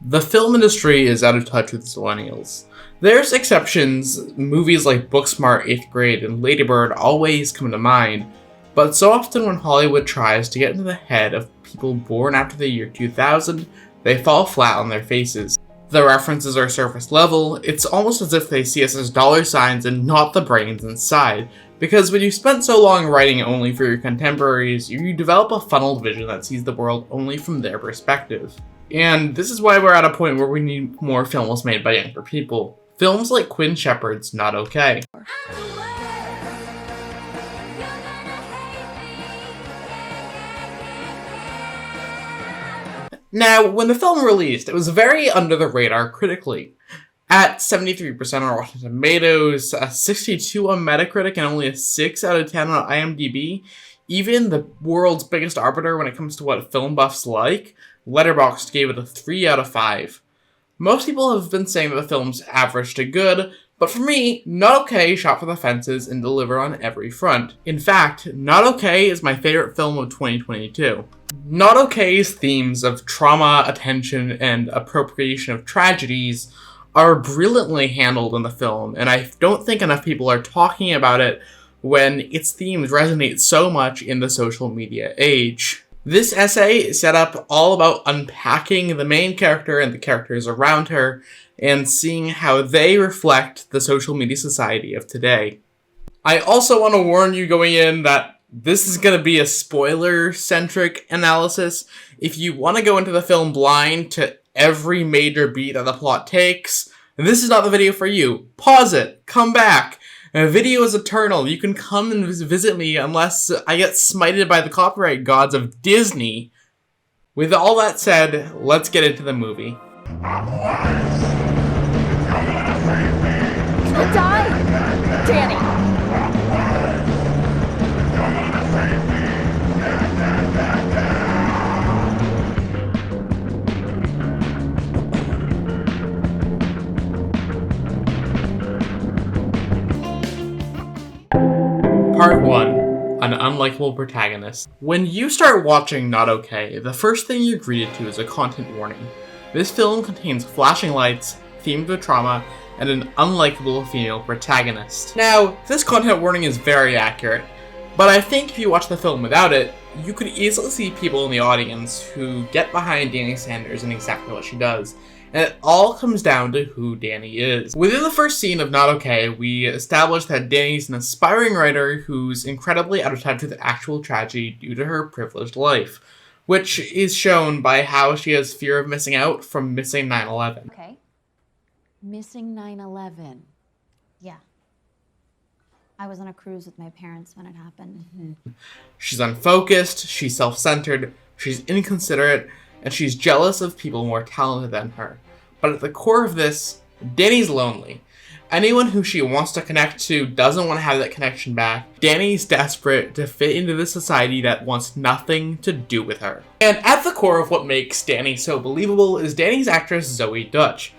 The film industry is out of touch with millennials. There's exceptions, movies like Booksmart, 8th Grade, and Lady Bird always come to mind, but so often when Hollywood tries to get into the head of people born after the year 2000, they fall flat on their faces. The references are surface level. It's almost as if they see us as dollar signs and not the brains inside, because when you spent so long writing only for your contemporaries, you develop a funneled vision that sees the world only from their perspective. And this is why we're at a point where we need more films made by younger people. Films like Quinn Shephard's Not Okay. Now, when the film released, it was very under the radar critically. At 73% on Rotten Tomatoes, a 62 on Metacritic, and only a 6 out of 10 on IMDb, even the world's biggest arbiter when it comes to what film buffs like, Letterboxd gave it a 3 out of 5. Most people have been saying that the film's average to good, but for me, Not Okay shot for the fences and delivered on every front. In fact, Not Okay is my favorite film of 2022. Not Okay's themes of trauma, attention, and appropriation of tragedies are brilliantly handled in the film, and I don't think enough people are talking about it when its themes resonate so much in the social media age. This essay is set up all about unpacking the main character and the characters around her, and seeing how they reflect the social media society of today. I also want to warn you going in that this is going to be a spoiler-centric analysis. If you want to go into the film blind to every major beat that the plot takes, this is not the video for you. Pause it. Come back. A video is eternal. You can come and visit me unless I get smited by the copyright gods of Disney. With all that said, let's get into the movie. You'll die, Danny. Part 1. An unlikable protagonist. When you start watching Not Okay, the first thing you're greeted to is a content warning. This film contains flashing lights, themes of trauma, and an unlikable female protagonist. Now, this content warning is very accurate, but I think if you watch the film without it, you could easily see people in the audience who get behind Danny Sanders and exactly what she does. And it all comes down to who Danny is. Within the first scene of Not Okay, we establish that Danny's an aspiring writer who's incredibly out of touch with actual tragedy due to her privileged life, which is shown by how she has fear of missing out from missing 9/11. Okay. Missing 9/11. Yeah. I was on a cruise with my parents when it happened. Mm-hmm. She's unfocused, she's self-centered, she's inconsiderate, and she's jealous of people more talented than her. But at the core of this, Danny's lonely. Anyone who she wants to connect to doesn't want to have that connection back. Danny's desperate to fit into this society that wants nothing to do with her. And at the core of what makes Danny so believable is Danny's actress Zoey Deutch.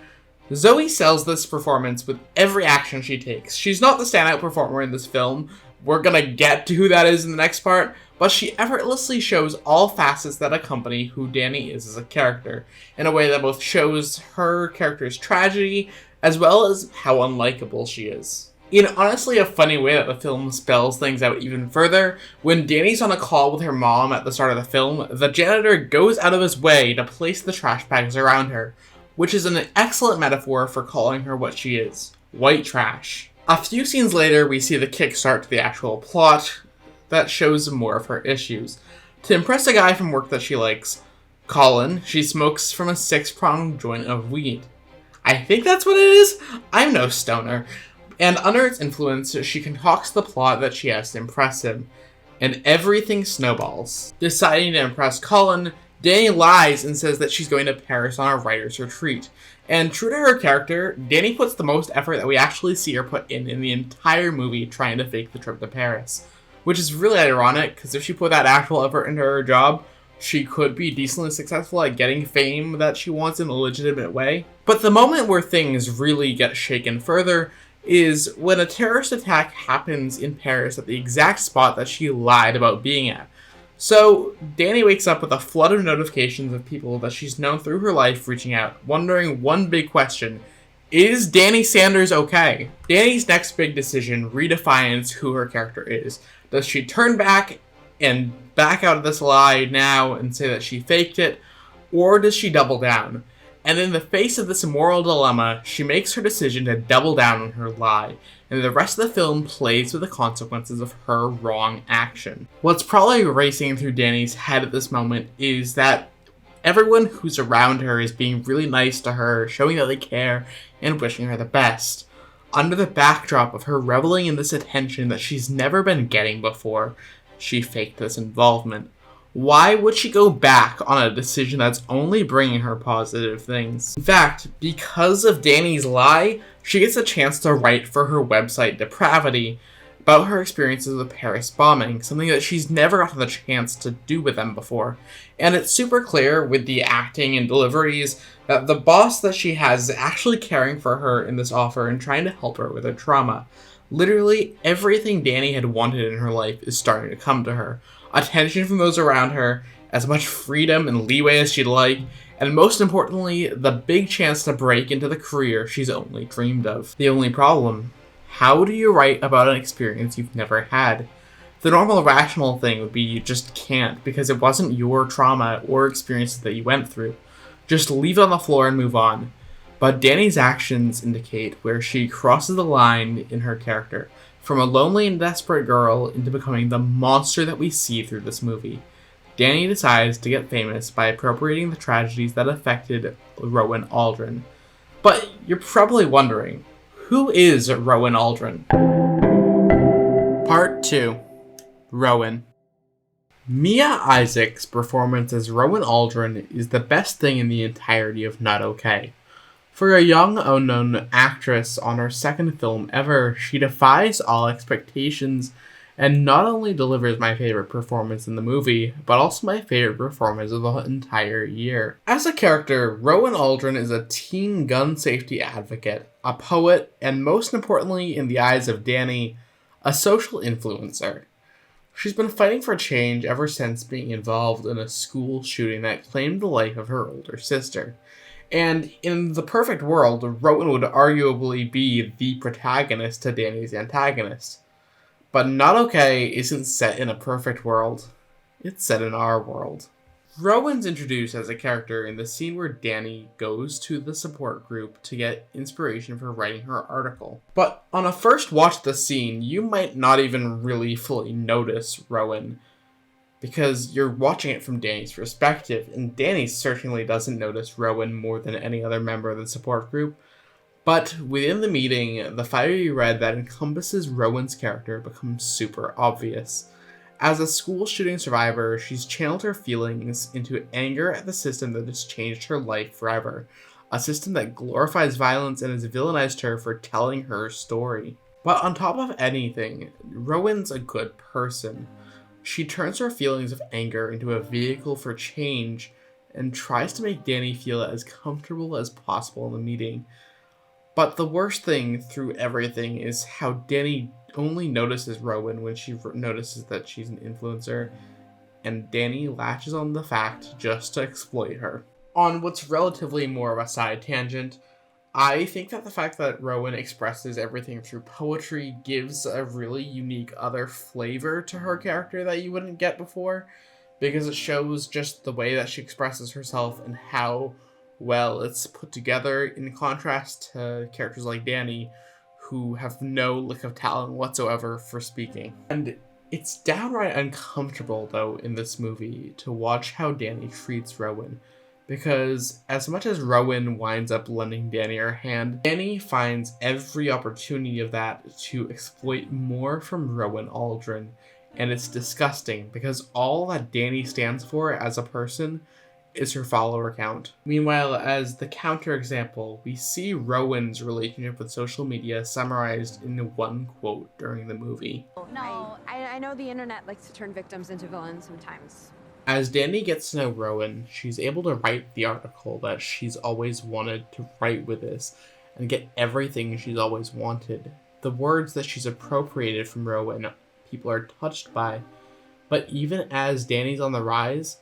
Zoey sells this performance with every action she takes. She's not the standout performer in this film. We're gonna get to who that is in the next part, but she effortlessly shows all facets that accompany who Danny is as a character, in a way that both shows her character's tragedy, as well as how unlikable she is. In honestly a funny way that the film spells things out even further, when Danny's on a call with her mom at the start of the film, the janitor goes out of his way to place the trash bags around her, which is an excellent metaphor for calling her what she is, white trash. A few scenes later, we see the kickstart to the actual plot that shows more of her issues. To impress a guy from work that she likes, Colin, she smokes from a 6-pronged joint of weed. I think that's what it is? I'm no stoner. And under its influence, she concocts the plot that she has to impress him. And everything snowballs. Deciding to impress Colin, Danny lies and says that she's going to Paris on a writer's retreat. And true to her character, Danny puts the most effort that we actually see her put in the entire movie trying to fake the trip to Paris. Which is really ironic, because if she put that actual effort into her job, she could be decently successful at getting fame that she wants in a legitimate way. But the moment where things really get shaken further is when a terrorist attack happens in Paris at the exact spot that she lied about being at. So, Danny wakes up with a flood of notifications of people that she's known through her life reaching out, wondering one big question: is Danny Sanders okay? Danny's next big decision redefines who her character is. Does she turn back and back out of this lie now and say that she faked it, or does she double down? And in the face of this moral dilemma, she makes her decision to double down on her lie, and the rest of the film plays with the consequences of her wrong action. What's probably racing through Danny's head at this moment is that everyone who's around her is being really nice to her, showing that they care, and wishing her the best. Under the backdrop of her reveling in this attention that she's never been getting before, she faked this involvement. Why would she go back on a decision that's only bringing her positive things? In fact, because of Danny's lie, she gets a chance to write for her website Depravity about her experiences with Paris bombing, something that she's never gotten the chance to do with them before. And it's super clear with the acting and deliveries that the boss that she has is actually caring for her in this offer and trying to help her with her trauma. Literally, everything Danny had wanted in her life is starting to come to her. Attention from those around her, as much freedom and leeway as she'd like, and most importantly, the big chance to break into the career she's only dreamed of. The only problem: how do you write about an experience you've never had? The normal rational thing would be you just can't, because it wasn't your trauma or experiences that you went through. Just leave it on the floor and move on. But Danny's actions indicate where she crosses the line in her character, from a lonely and desperate girl into becoming the monster that we see through this movie. Danny decides to get famous by appropriating the tragedies that affected Rowan Aldrin. But you're probably wondering, who is Rowan Aldrin? Part 2. Rowan. Mia Isaac's performance as Rowan Aldrin is the best thing in the entirety of Not Okay. For a young, unknown actress on her second film ever, she defies all expectations and not only delivers my favorite performance in the movie, but also my favorite performance of the entire year. As a character, Rowan Aldrin is a teen gun safety advocate, a poet, and most importantly, in the eyes of Danny, a social influencer. She's been fighting for change ever since being involved in a school shooting that claimed the life of her older sister. And in the perfect world, Rowan would arguably be the protagonist to Danny's antagonist. But Not Okay isn't set in a perfect world. It's set in our world. Rowan's introduced as a character in the scene where Danny goes to the support group to get inspiration for writing her article. But on a first watch of the scene, you might not even really fully notice Rowan, because you're watching it from Danny's perspective, and Danny certainly doesn't notice Rowan more than any other member of the support group. But within the meeting, the fiery red that encompasses Rowan's character becomes super obvious. As a school shooting survivor, she's channeled her feelings into anger at the system that has changed her life forever. A system that glorifies violence and has villainized her for telling her story. But on top of anything, Rowan's a good person. She turns her feelings of anger into a vehicle for change and tries to make Danny feel as comfortable as possible in the meeting. But the worst thing through everything is how Danny only notices Rowan when she notices that she's an influencer, and Danny latches on the fact just to exploit her. On what's relatively more of a side tangent, I think that the fact that Rowan expresses everything through poetry gives a really unique other flavor to her character that you wouldn't get before, because it shows just the way that she expresses herself and how well it's put together, in contrast to characters like Danny, who have no lick of talent whatsoever for speaking. And it's downright uncomfortable, though, in this movie to watch how Danny treats Rowan. Because as much as Rowan winds up lending Danny her hand, Danny finds every opportunity of that to exploit more from Rowan Aldrin. And it's disgusting, because all that Danny stands for as a person is her follower count. Meanwhile, as the counterexample, we see Rowan's relationship with social media summarized in one quote during the movie. No, I know the internet likes to turn victims into villains sometimes. As Danny gets to know Rowan, she's able to write the article that she's always wanted to write with this, and get everything she's always wanted. The words that she's appropriated from Rowan, people are touched by, But even as Danny's on the rise,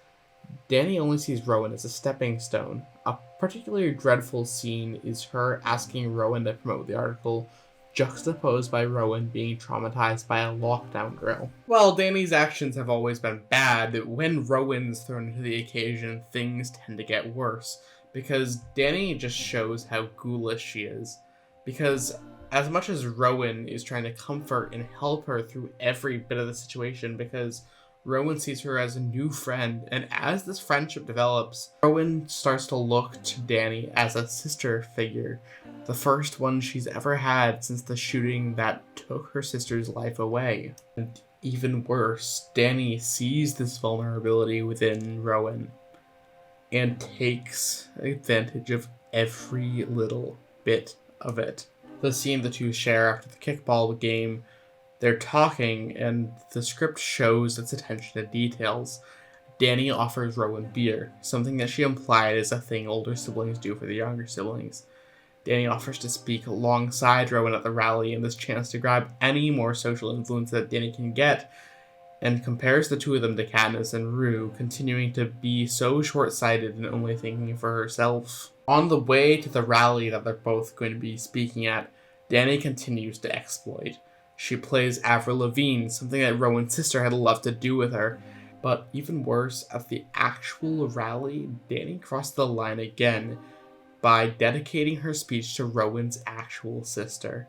Danny only sees Rowan as a stepping stone. A particularly dreadful scene is her asking Rowan to promote the article, juxtaposed by Rowan being traumatized by a lockdown drill. While Danny's actions have always been bad, when Rowan's thrown into the occasion, things tend to get worse, because Danny just shows how ghoulish she is. Because as much as Rowan is trying to comfort and help her through every bit of the situation, because Rowan sees her as a new friend, and as this friendship develops, Rowan starts to look to Danny as a sister figure, the first one she's ever had since the shooting that took her sister's life away. And even worse, Danny sees this vulnerability within Rowan and takes advantage of every little bit of it. The scene the two share after the kickball game, they're talking, and the script shows its attention to details. Danny offers Rowan beer, something that she implied is a thing older siblings do for the younger siblings. Danny offers to speak alongside Rowan at the rally in this chance to grab any more social influence that Danny can get, and compares the two of them to Katniss and Rue, continuing to be so short-sighted and only thinking for herself. On the way to the rally that they're both going to be speaking at, Danny continues to exploit. She plays Avril Lavigne, something that Rowan's sister had loved to do with her. But even worse, at the actual rally, Danny crossed the line again by dedicating her speech to Rowan's actual sister.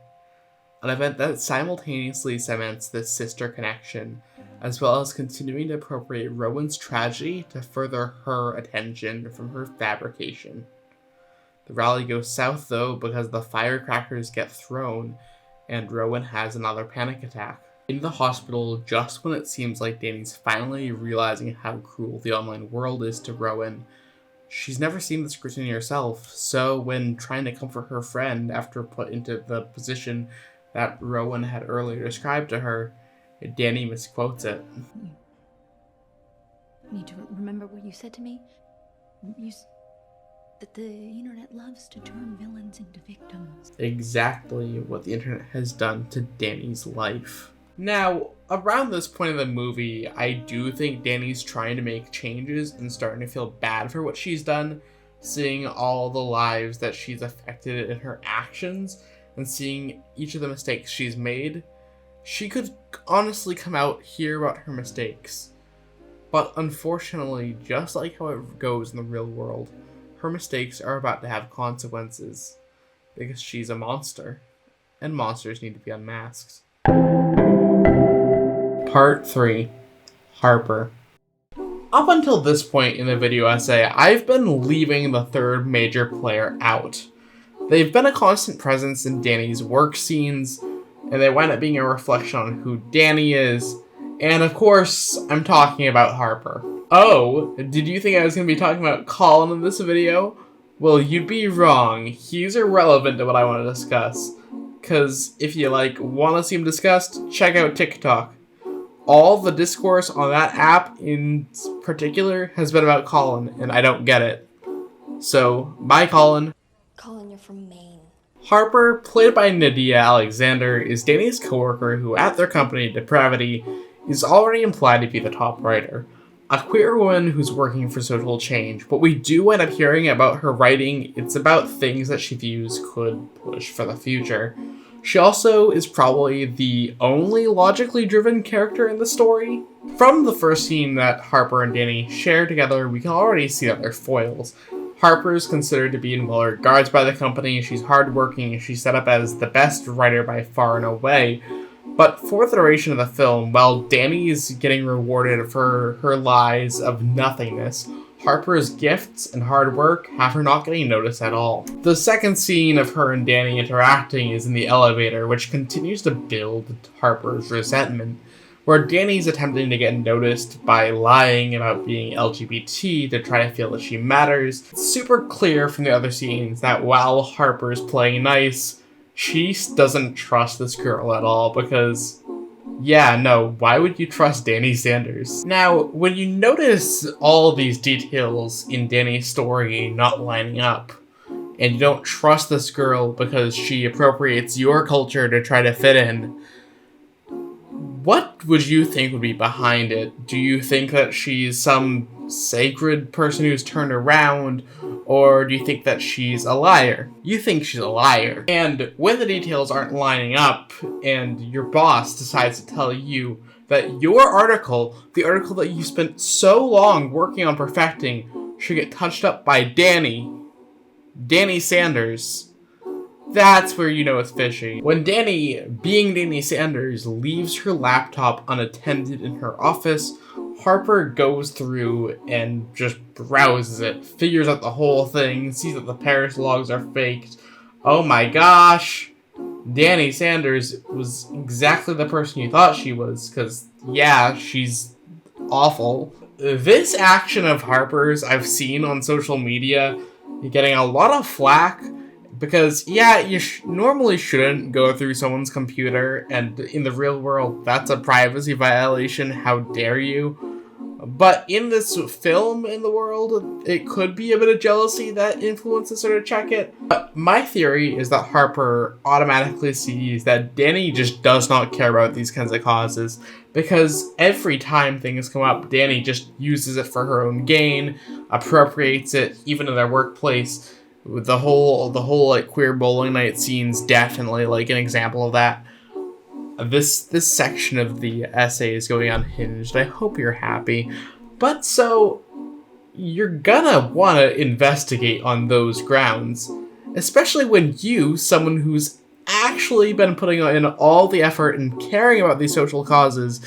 An event that simultaneously cements this sister connection, as well as continuing to appropriate Rowan's tragedy to further her attention from her fabrication. The rally goes south though because the firecrackers get thrown, and Rowan has another panic attack. In the hospital, just when it seems like Danny's finally realizing how cruel the online world is to Rowan, she's never seen the scrutiny herself, so when trying to comfort her friend after put into the position that Rowan had earlier described to her, Danny misquotes it. You need to remember what you said to me. That the internet loves to turn villains into victims. Exactly what the internet has done to Danny's life. Now, around this point of the movie, I do think Danny's trying to make changes and starting to feel bad for what she's done, seeing all the lives that she's affected in her actions, and seeing each of the mistakes she's made. She could honestly come out here about her mistakes. But unfortunately, just like how it goes in the real world, her mistakes are about to have consequences, because she's a monster, and monsters need to be unmasked. Part 3. Harper. Up until this point in the video essay, I've been leaving the third major player out. They've been a constant presence in Danny's work scenes, and they wind up being a reflection on who Danny is, and of course, I'm talking about Harper. Oh, did you think I was going to be talking about Colin in this video? Well, you'd be wrong. He's irrelevant to what I want to discuss. Because if you, want to see him discussed, check out TikTok. All the discourse on that app in particular has been about Colin, and I don't get it. So, bye Colin. Colin, you're from Maine. Harper, played by Nadia Alexander, is Danny's coworker who, at their company, Depravity, is already implied to be the top writer. A queer woman who's working for social change. What we do end up hearing about her writing, it's about things that she views could push for the future. She also is probably the only logically driven character in the story. From the first scene that Harper and Danny share together, we can already see that they're foils. Harper is considered to be in well regards by the company, she's hardworking, and she's set up as the best writer by far and away. But for the duration of the film, while Danny is getting rewarded for her lies of nothingness, Harper's gifts and hard work have her not getting noticed at all. The second scene of her and Danny interacting is in the elevator, which continues to build Harper's resentment, where Danny's attempting to get noticed by lying about being LGBT to try to feel that she matters. It's super clear from the other scenes that while Harper's playing nice, she doesn't trust this girl at all because, why would you trust Danny Sanders? Now, when you notice all these details in Danny's story not lining up, and you don't trust this girl because she appropriates your culture to try to fit in, What would you think would be behind it? Do you think that she's some sacred person who's turned around, or do you think that she's a liar? You think she's a liar. And when the details aren't lining up, and your boss decides to tell you that your article, the article that you spent so long working on perfecting, should get touched up by Danny Sanders, that's where you know it's fishy. When Danny, being Danny Sanders, leaves her laptop unattended in her office, Harper goes through and just browses it, figures out the whole thing, sees that the Paris logs are faked. Oh my gosh! Danny Sanders was exactly the person you thought she was, because, yeah, she's awful. This action of Harper's I've seen on social media getting a lot of flack, because, yeah, you normally shouldn't go through someone's computer, and in the real world, that's a privacy violation, how dare you? But in this film, in the world, it could be a bit of jealousy that influences her to check it. But my theory is that Harper automatically sees that Danny just does not care about these kinds of causes, because every time things come up, Danny just uses it for her own gain, appropriates it, even in their workplace. The whole like queer bowling night scene's definitely like an example of that. This section of the essay is going unhinged. I hope you're happy. But so, you're gonna want to investigate on those grounds. Especially when you, someone who's actually been putting in all the effort and caring about these social causes,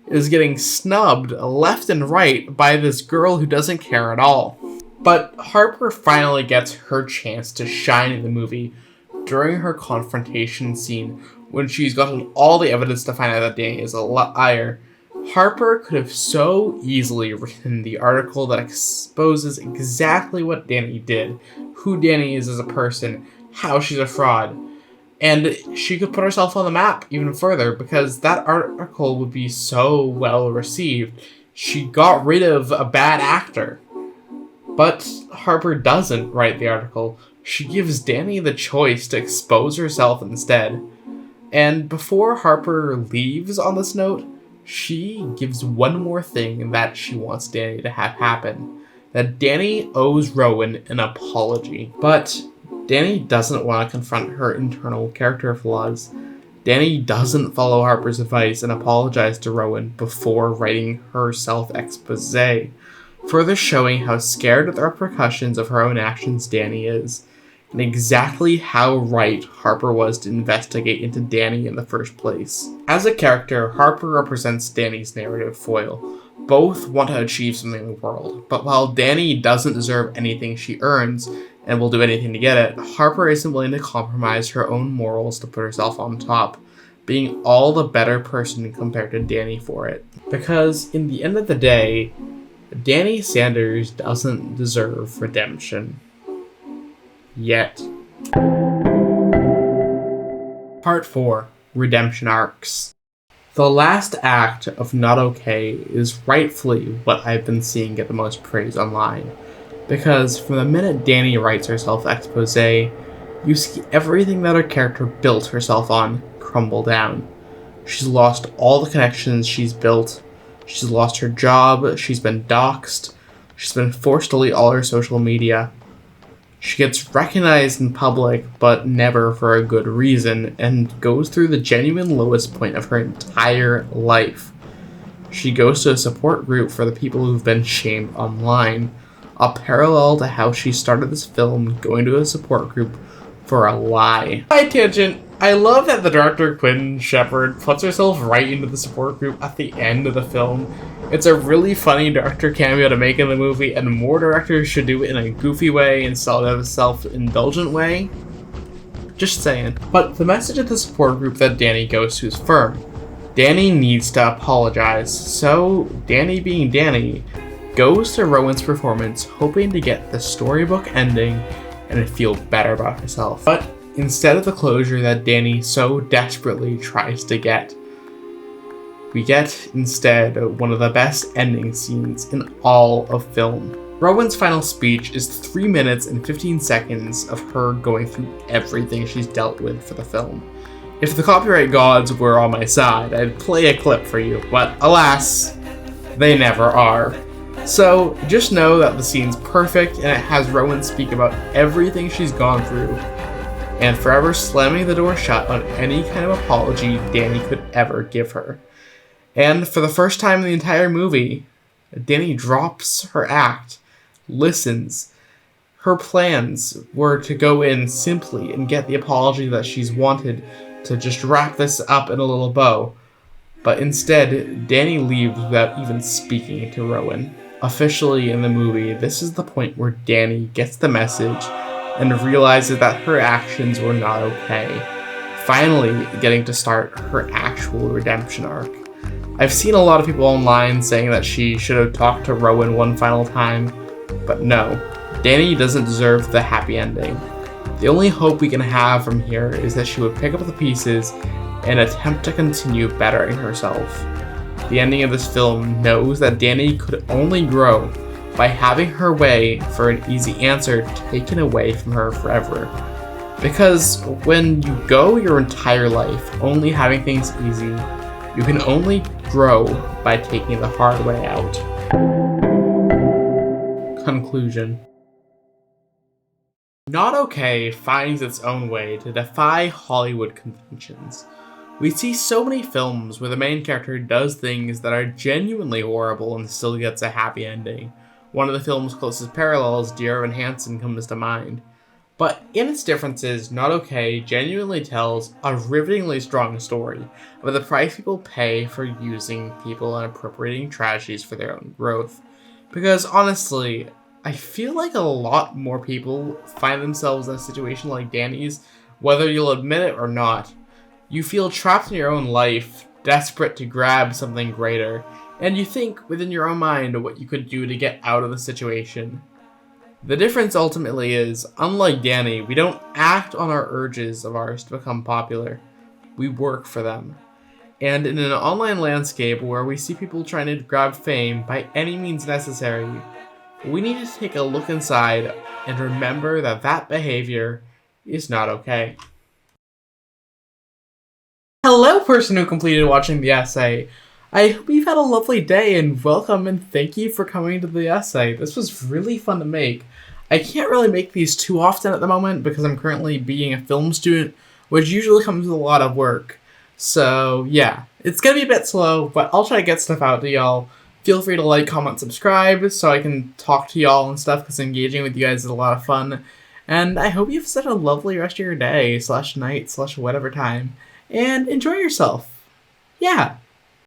is getting snubbed left and right by this girl who doesn't care at all. But Harper finally gets her chance to shine in the movie during her confrontation scene when she's gotten all the evidence to find out that Danny is a liar. Harper could have so easily written the article that exposes exactly what Danny did, who Danny is as a person, how she's a fraud. And she could put herself on the map even further, because that article would be so well received. She got rid of a bad actor. But Harper doesn't write the article. She gives Danny the choice to expose herself instead. And before Harper leaves on this note, she gives one more thing that she wants Danny to have happen. That Danny owes Rowan an apology. But Danny doesn't want to confront her internal character flaws. Danny doesn't follow Harper's advice and apologize to Rowan before writing her self-expose, further showing how scared of the repercussions of her own actions Danny is, and exactly how right Harper was to investigate into Danny in the first place. As a character, Harper represents Danny's narrative foil. Both want to achieve something in the world, but while Danny doesn't deserve anything she earns, and will do anything to get it, Harper isn't willing to compromise her own morals to put herself on top, being all the better person compared to Danny for it. Because, in the end of the day, Danny Sanders doesn't deserve redemption. Yet. Part 4. Redemption Arcs. The last act of Not Okay is rightfully what I've been seeing get the most praise online. Because from the minute Danny writes her self-expose, you see everything that her character built herself on crumble down. She's lost all the connections she's built. She's lost her job, she's been doxxed, she's been forced to delete all her social media. She gets recognized in public, but never for a good reason, and goes through the genuine lowest point of her entire life. She goes to a support group for the people who've been shamed online, a parallel to how she started this film going to a support group for a lie. Side tangent. I love that the director, Quinn Shephard, puts herself right into the support group at the end of the film. It's a really funny director cameo to make in the movie, and more directors should do it in a goofy way instead of a self-indulgent way. Just saying. But the message of the support group that Danny goes to is firm. Danny needs to apologize, so Danny being Danny goes to Rowan's performance hoping to get the storybook ending and feel better about herself. But instead of the closure that Danny so desperately tries to get, we get instead one of the best ending scenes in all of film. Rowan's final speech is 3 minutes and 15 seconds of her going through everything she's dealt with for the film. If the copyright gods were on my side, I'd play a clip for you, but alas, they never are. So just know that the scene's perfect and it has Rowan speak about everything she's gone through, and forever slamming the door shut on any kind of apology Danny could ever give her. And for the first time in the entire movie, Danny drops her act, listens. Her plans were to go in simply and get the apology that she's wanted, to just wrap this up in a little bow. But instead, Danny leaves without even speaking to Rowan. Officially in the movie, this is the point where Danny gets the message and realizes that her actions were not okay. Finally getting to start her actual redemption arc. I've seen a lot of people online saying that she should have talked to Rowan one final time, but no, Danny doesn't deserve the happy ending. The only hope we can have from here is that she would pick up the pieces and attempt to continue bettering herself. The ending of this film knows that Danny could only grow by having her way for an easy answer taken away from her forever. Because when you go your entire life only having things easy, you can only grow by taking the hard way out. Conclusion. Not Okay finds its own way to defy Hollywood conventions. We see so many films where the main character does things that are genuinely horrible and still gets a happy ending. One of the film's closest parallels, Dear Evan Hansen, comes to mind. But in its differences, Not Okay genuinely tells a rivetingly strong story about the price people pay for using people and appropriating tragedies for their own growth. Because honestly, I feel like a lot more people find themselves in a situation like Danny's, whether you'll admit it or not. You feel trapped in your own life, desperate to grab something greater, and you think within your own mind what you could do to get out of the situation. The difference ultimately is, unlike Danny, we don't act on our urges of ours to become popular. We work for them. And in an online landscape where we see people trying to grab fame by any means necessary, we need to take a look inside and remember that that behavior is not okay. Hello, person who completed watching the essay. I hope you've had a lovely day, and welcome and thank you for coming to the essay. This was really fun to make. I can't really make these too often at the moment because I'm currently being a film student, which usually comes with a lot of work. So yeah, it's gonna be a bit slow, but I'll try to get stuff out to y'all. Feel free to like, comment, subscribe so I can talk to y'all and stuff, because engaging with you guys is a lot of fun. And I hope you have such a lovely rest of your day, /night, /whatever time, and enjoy yourself. Yeah.